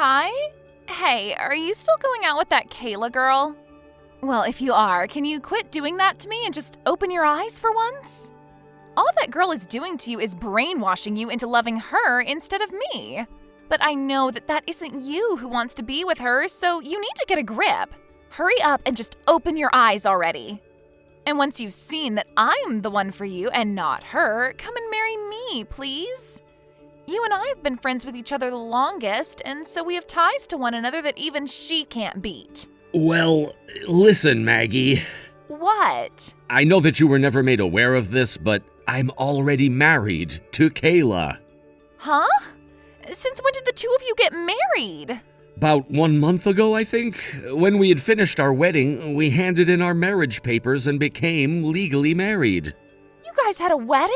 Kai? Hey, are you still going out with that Kayla girl? Well, if you are, can you quit doing that to me and just open your eyes for once? All that girl is doing to you is brainwashing you into loving her instead of me. But I know that isn't you who wants to be with her, so you need to get a grip. Hurry up and just open your eyes already. And once you've seen that I'm the one for you and not her, come and marry me, please. You and I have been friends with each other the longest, and so we have ties to one another that even she can't beat. Well, listen, Maggie. What? I know that you were never made aware of this, but I'm already married to Kayla. Huh? Since when did the two of you get married? About 1 month ago, I think. When we had finished our wedding, we handed in our marriage papers and became legally married. You guys had a wedding?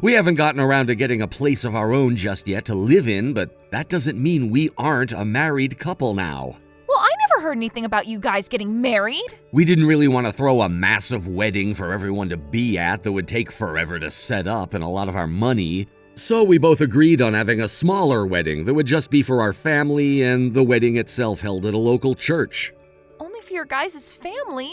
We haven't gotten around to getting a place of our own just yet to live in, but that doesn't mean we aren't a married couple now. Well, I never heard anything about you guys getting married. We didn't really want to throw a massive wedding for everyone to be at that would take forever to set up and a lot of our money. So we both agreed on having a smaller wedding that would just be for our family and the wedding itself held at a local church. Only for your guys' family?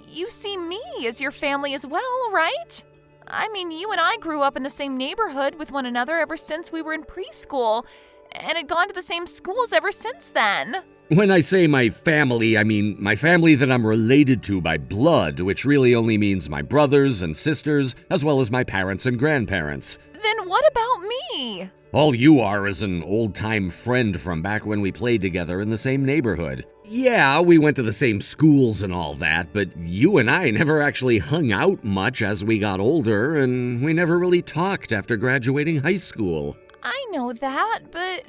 You see me as your family as well, right? I mean, you and I grew up in the same neighborhood with one another ever since we were in preschool, and had gone to the same schools ever since then. When I say my family, I mean my family that I'm related to by blood, which really only means my brothers and sisters, as well as my parents and grandparents. Then what about me? All you are is an old-time friend from back when we played together in the same neighborhood. Yeah, we went to the same schools and all that, but you and I never actually hung out much as we got older, and we never really talked after graduating high school. I know that, but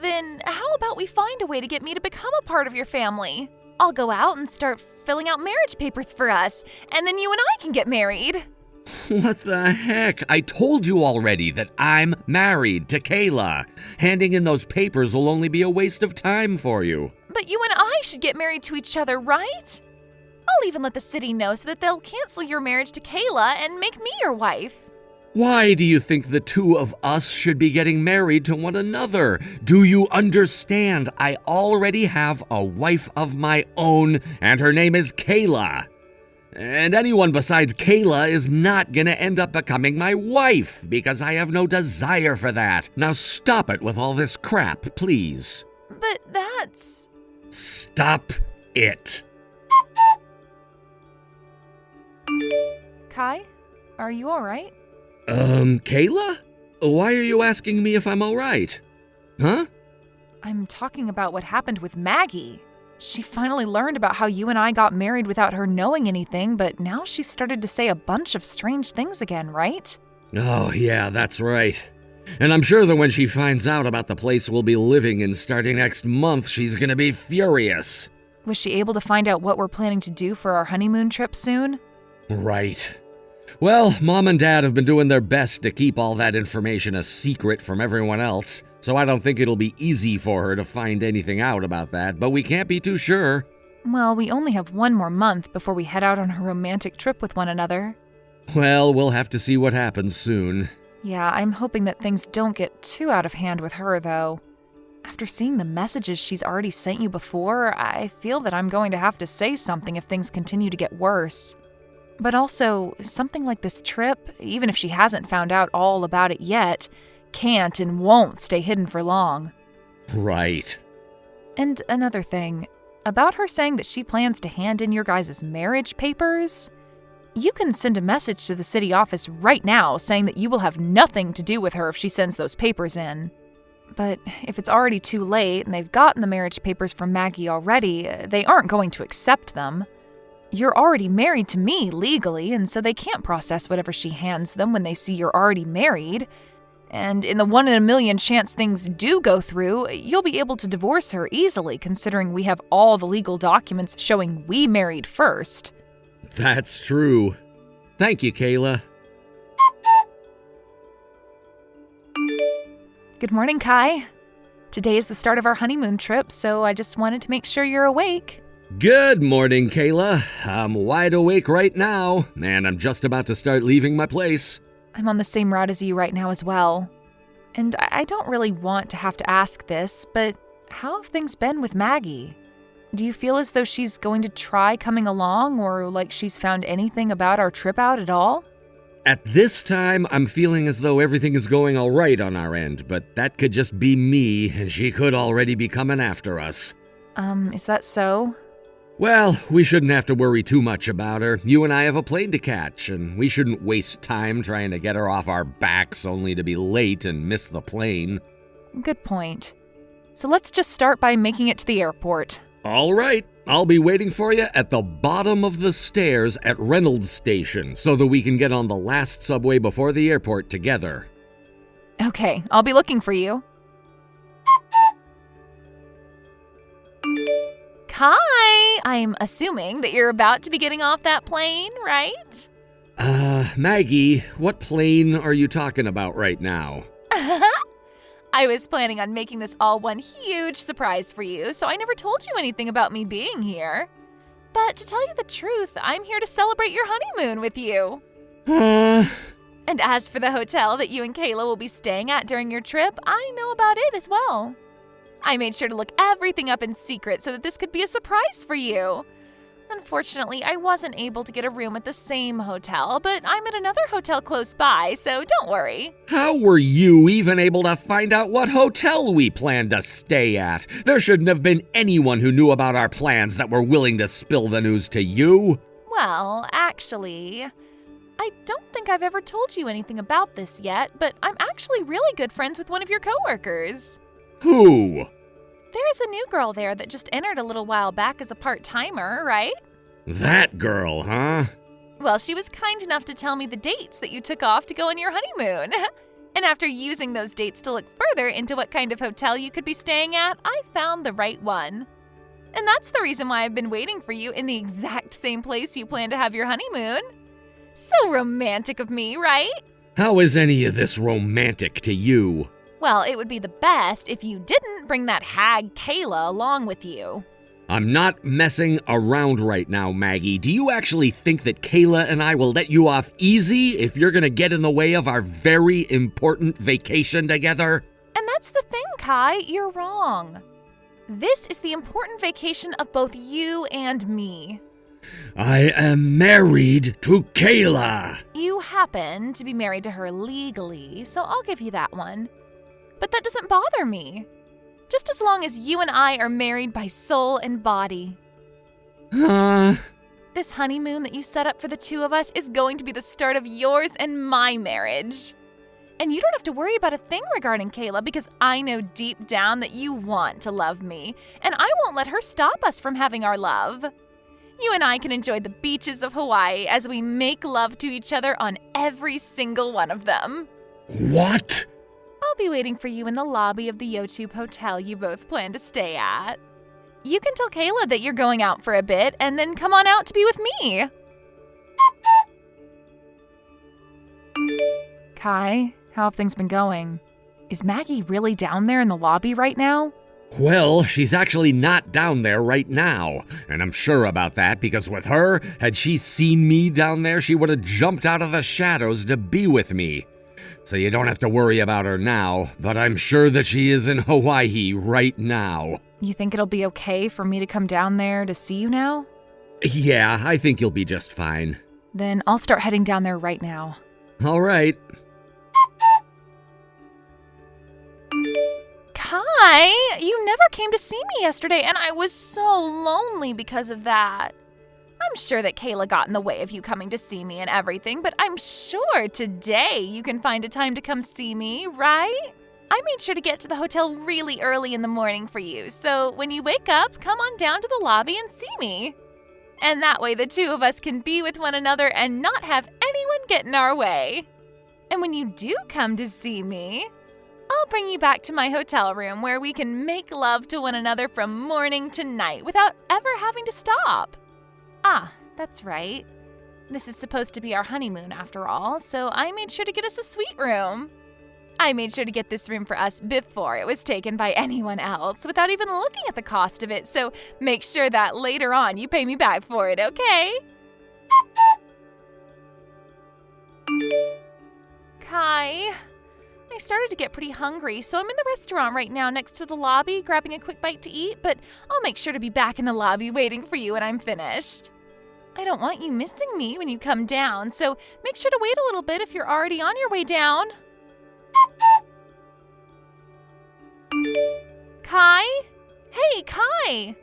then how about we find a way to get me to become a part of your family? I'll go out and start filling out marriage papers for us, and then you and I can get married. What the heck? I told you already that I'm married to Kayla. Handing in those papers will only be a waste of time for you. But you and I should get married to each other, right? I'll even let the city know so that they'll cancel your marriage to Kayla and make me your wife. Why do you think the two of us should be getting married to one another? Do you understand? I already have a wife of my own, and her name is Kayla. And anyone besides Kayla is not gonna end up becoming my wife, because I have no desire for that. Now stop it with all this crap, please. But that's... Stop it. Kai, are you alright? Kayla? Why are you asking me if I'm alright? Huh? I'm talking about what happened with Maggie. She finally learned about how you and I got married without her knowing anything, but now she's started to say a bunch of strange things again, right? Oh, yeah, that's right. And I'm sure that when she finds out about the place we'll be living in starting next month, she's gonna be furious. Was she able to find out what we're planning to do for our honeymoon trip soon? Right. Well, Mom and Dad have been doing their best to keep all that information a secret from everyone else, so I don't think it'll be easy for her to find anything out about that, but we can't be too sure. Well, we only have 1 more month before we head out on a romantic trip with one another. Well, we'll have to see what happens soon. Yeah, I'm hoping that things don't get too out of hand with her, though. After seeing the messages she's already sent you before, I feel that I'm going to have to say something if things continue to get worse. But also, something like this trip, even if she hasn't found out all about it yet, can't and won't stay hidden for long. Right. And another thing, about her saying that she plans to hand in your guys' marriage papers, you can send a message to the city office right now saying that you will have nothing to do with her if she sends those papers in. But if it's already too late and they've gotten the marriage papers from Maggie already, they aren't going to accept them. You're already married to me legally, and so they can't process whatever she hands them when they see you're already married. And in the 1 in a million chance things do go through, you'll be able to divorce her easily, considering we have all the legal documents showing we married first. That's true. Thank you, Kayla. Good morning, Kai. Today is the start of our honeymoon trip, so I just wanted to make sure you're awake. Good morning, Kayla. I'm wide awake right now, and I'm just about to start leaving my place. I'm on the same route as you right now as well. And I don't really want to have to ask this, but How have things been with Maggie? Do you feel as though she's going to try coming along or like she's found anything about our trip out at all? At this time, I'm feeling as though everything is going all right on our end, but that could just be me, and she could already be coming after us. Is that so? Well, we shouldn't have to worry too much about her. You and I have a plane to catch, and we shouldn't waste time trying to get her off our backs only to be late and miss the plane. Good point. So let's just start by making it to the airport. All right, I'll be waiting for you at the bottom of the stairs at Reynolds Station so that we can get on the last subway before the airport together. Okay, I'll be looking for you. Kai, I'm assuming that you're about to be getting off that plane, right? Maggie, what plane are you talking about right now? I was planning on making this all one huge surprise for you, so I never told you anything about me being here. But to tell you the truth, I'm here to celebrate your honeymoon with you. And as for the hotel that you and Kayla will be staying at during your trip, I know about it as well. I made sure to look everything up in secret so that this could be a surprise for you. Unfortunately, I wasn't able to get a room at the same hotel, but I'm at another hotel close by, so don't worry. How were you even able to find out what hotel we planned to stay at? There shouldn't have been anyone who knew about our plans that were willing to spill the news to you. Well, actually, I don't think I've ever told you anything about this yet, but I'm actually really good friends with one of your coworkers. Who? There's a new girl there that just entered a little while back as a part-timer, right? That girl, huh? Well, she was kind enough to tell me the dates that you took off to go on your honeymoon. And after using those dates to look further into what kind of hotel you could be staying at, I found the right one. And that's the reason why I've been waiting for you in the exact same place you plan to have your honeymoon. So romantic of me, right? How is any of this romantic to you? Well, it would be the best if you didn't bring that hag Kayla along with you. I'm not messing around right now, Maggie. Do you actually think that Kayla and I will let you off easy if you're gonna get in the way of our very important vacation together? And that's the thing, Kai, you're wrong. This is the important vacation of both you and me. I am married to Kayla. You happen to be married to her legally, so I'll give you that one. But that doesn't bother me. Just as long as you and I are married by soul and body. This honeymoon that you set up for the two of us is going to be the start of yours and my marriage. And you don't have to worry about a thing regarding Kayla because I know deep down that you want to love me, and I won't let her stop us from having our love. You and I can enjoy the beaches of Hawaii as we make love to each other on every single one of them. What? I'll be waiting for you in the lobby of the Yotube hotel you both plan to stay at. You can tell Kayla that you're going out for a bit and then come on out to be with me. Kai, how have things been going? Is Maggie really down there in the lobby right now? Well, she's actually not down there right now, and I'm sure about that because with her, had she seen me down there, she would have jumped out of the shadows to be with me. So you don't have to worry about her now, but I'm sure that she is in Hawaii right now. You think it'll be okay for me to come down there to see you now? Yeah, I think you'll be just fine. Then I'll start heading down there right now. All right. Kai, you never came to see me yesterday, and I was so lonely because of that. I'm sure that Kayla got in the way of you coming to see me and everything, but I'm sure today you can find a time to come see me, right? I made sure to get to the hotel really early in the morning for you, so when you wake up, come on down to the lobby and see me. And that way the two of us can be with one another and not have anyone get in our way. And when you do come to see me, I'll bring you back to my hotel room where we can make love to one another from morning to night without ever having to stop. Ah, that's right. This is supposed to be our honeymoon after all, so I made sure to get us a suite room. I made sure to get this room for us before it was taken by anyone else without even looking at the cost of it, so make sure that later on you pay me back for it, okay? Kai, I started to get pretty hungry, so I'm in the restaurant right now next to the lobby, grabbing a quick bite to eat, but I'll make sure to be back in the lobby waiting for you when I'm finished. I don't want you missing me when you come down, so make sure to wait a little bit if you're already on your way down. Kai? Hey, Kai!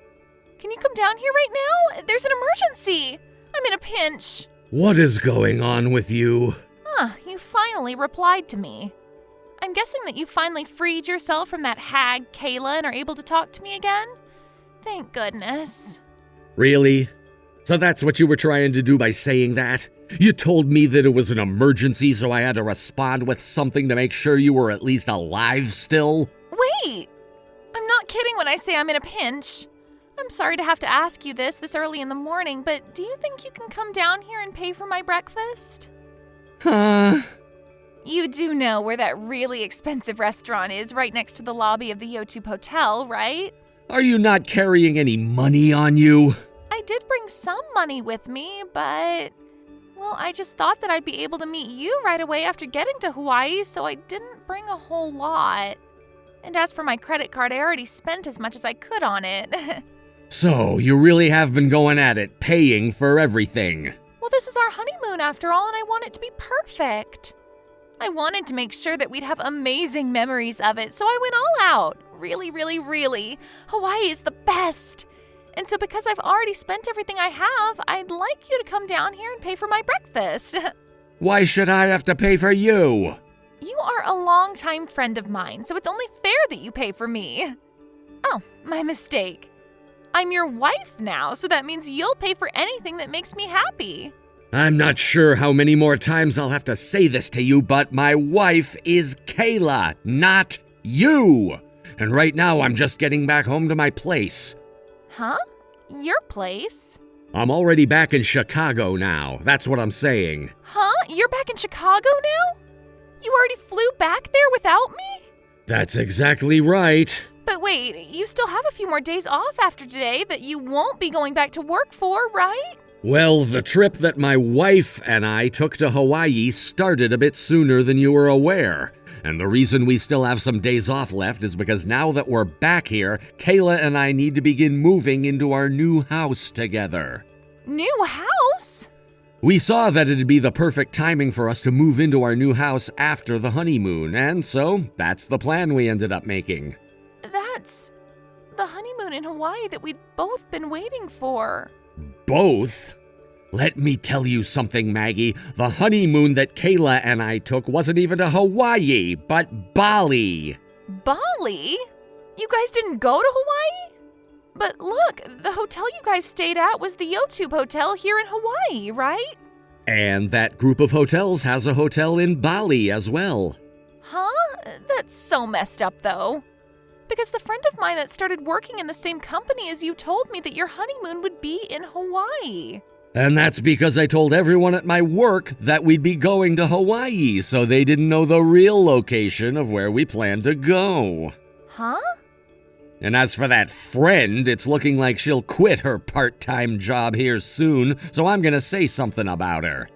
Can you come down here right now? There's an emergency! I'm in a pinch. What is going on with you? You finally replied to me. I'm guessing that you finally freed yourself from that hag, Kayla, and are able to talk to me again? Thank goodness. Really? So that's what you were trying to do by saying that? You told me that it was an emergency, so I had to respond with something to make sure you were at least alive still? Wait! I'm not kidding when I say I'm in a pinch. I'm sorry to have to ask you this early in the morning, but do you think you can come down here and pay for my breakfast? Huh? You do know where that really expensive restaurant is right next to the lobby of the Yotube Hotel, right? Are you not carrying any money on you? I did bring some money with me, but... well, I just thought that I'd be able to meet you right away after getting to Hawaii, so I didn't bring a whole lot. And as for my credit card, I already spent as much as I could on it. So, you really have been going at it, paying for everything. Well, this is our honeymoon after all, and I want it to be perfect. I wanted to make sure that we'd have amazing memories of it, so I went all out. Really, really, really. Hawaii is the best. And so because I've already spent everything I have, I'd like you to come down here and pay for my breakfast. Why should I have to pay for you? You are a longtime friend of mine, so it's only fair that you pay for me. Oh, my mistake. I'm your wife now, so that means you'll pay for anything that makes me happy. I'm not sure how many more times I'll have to say this to you, but my wife is Kayla, not you. And right now I'm just getting back home to my place. Huh? Your place? I'm already back in Chicago now. That's what I'm saying. Huh? You're back in Chicago now? You already flew back there without me? That's exactly right. But wait, you still have a few more days off after today that you won't be going back to work for, right? Well, the trip that my wife and I took to Hawaii started a bit sooner than you were aware. And the reason we still have some days off left is because now that we're back here, Kayla and I need to begin moving into our new house together. New house? We saw that it'd be the perfect timing for us to move into our new house after the honeymoon, and so that's the plan we ended up making. That's the honeymoon in Hawaii that we'd both been waiting for. Both? Let me tell you something, Maggie. The honeymoon that Kayla and I took wasn't even to Hawaii, but Bali. Bali? You guys didn't go to Hawaii? But look, the hotel you guys stayed at was the Yotube Hotel here in Hawaii, right? And that group of hotels has a hotel in Bali as well. Huh? That's so messed up, though. Because the friend of mine that started working in the same company as you told me that your honeymoon would be in Hawaii. And that's because I told everyone at my work that we'd be going to Hawaii, so they didn't know the real location of where we planned to go. Huh? And as for that friend, it's looking like she'll quit her part-time job here soon, so I'm gonna say something about her.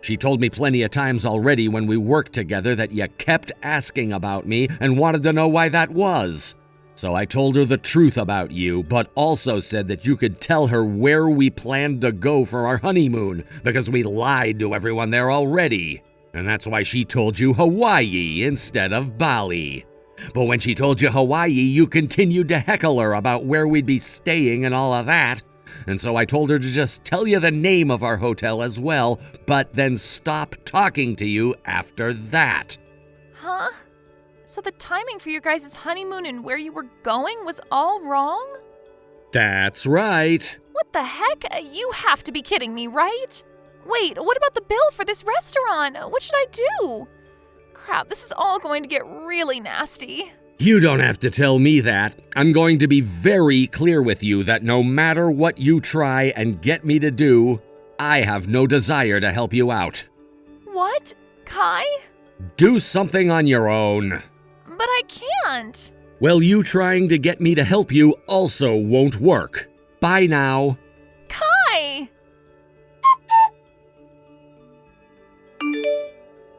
She told me plenty of times already when we worked together that you kept asking about me and wanted to know why that was. So I told her the truth about you, but also said that you could tell her where we planned to go for our honeymoon, because we lied to everyone there already. And that's why she told you Hawaii instead of Bali. But when she told you Hawaii, you continued to heckle her about where we'd be staying and all of that. And so I told her to just tell you the name of our hotel as well, but then stop talking to you after that. Huh? So the timing for your guys' honeymoon and where you were going was all wrong? That's right. What the heck? You have to be kidding me, right? Wait, what about the bill for this restaurant? What should I do? Crap, this is all going to get really nasty. You don't have to tell me that. I'm going to be very clear with you that no matter what you try and get me to do, I have no desire to help you out. What? Kai? Do something on your own. But I can't. Well, you trying to get me to help you also won't work. Bye now. Kai!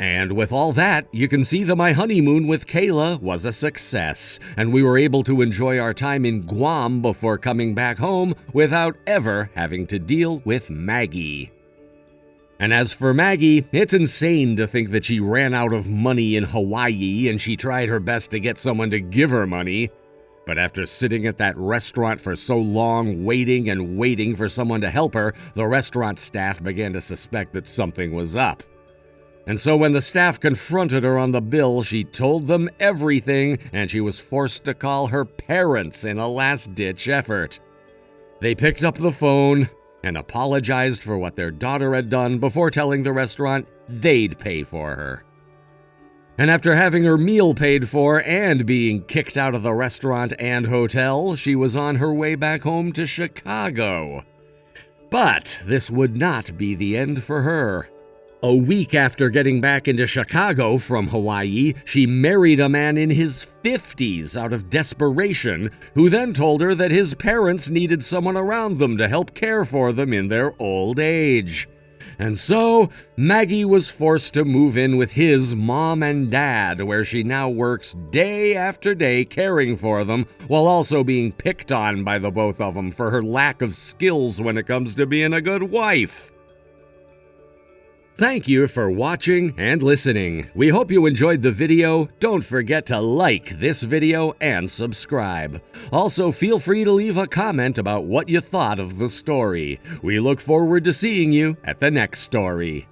And with all that, you can see that my honeymoon with Kayla was a success, and we were able to enjoy our time in Guam before coming back home without ever having to deal with Maggie. And as for Maggie, it's insane to think that she ran out of money in Hawaii and she tried her best to get someone to give her money. But after sitting at that restaurant for so long, waiting and waiting for someone to help her, the restaurant staff began to suspect that something was up. And so when the staff confronted her on the bill, she told them everything, and she was forced to call her parents in a last-ditch effort. They picked up the phone and apologized for what their daughter had done before telling the restaurant they'd pay for her. And after having her meal paid for and being kicked out of the restaurant and hotel, she was on her way back home to Chicago. But this would not be the end for her. A week after getting back into Chicago from Hawaii, she married a man in his 50s out of desperation, who then told her that his parents needed someone around them to help care for them in their old age. And so, Maggie was forced to move in with his mom and dad, where she now works day after day caring for them, while also being picked on by the both of them for her lack of skills when it comes to being a good wife. Thank you for watching and listening. We hope you enjoyed the video. Don't forget to like this video and subscribe. Also, feel free to leave a comment about what you thought of the story. We look forward to seeing you at the next story.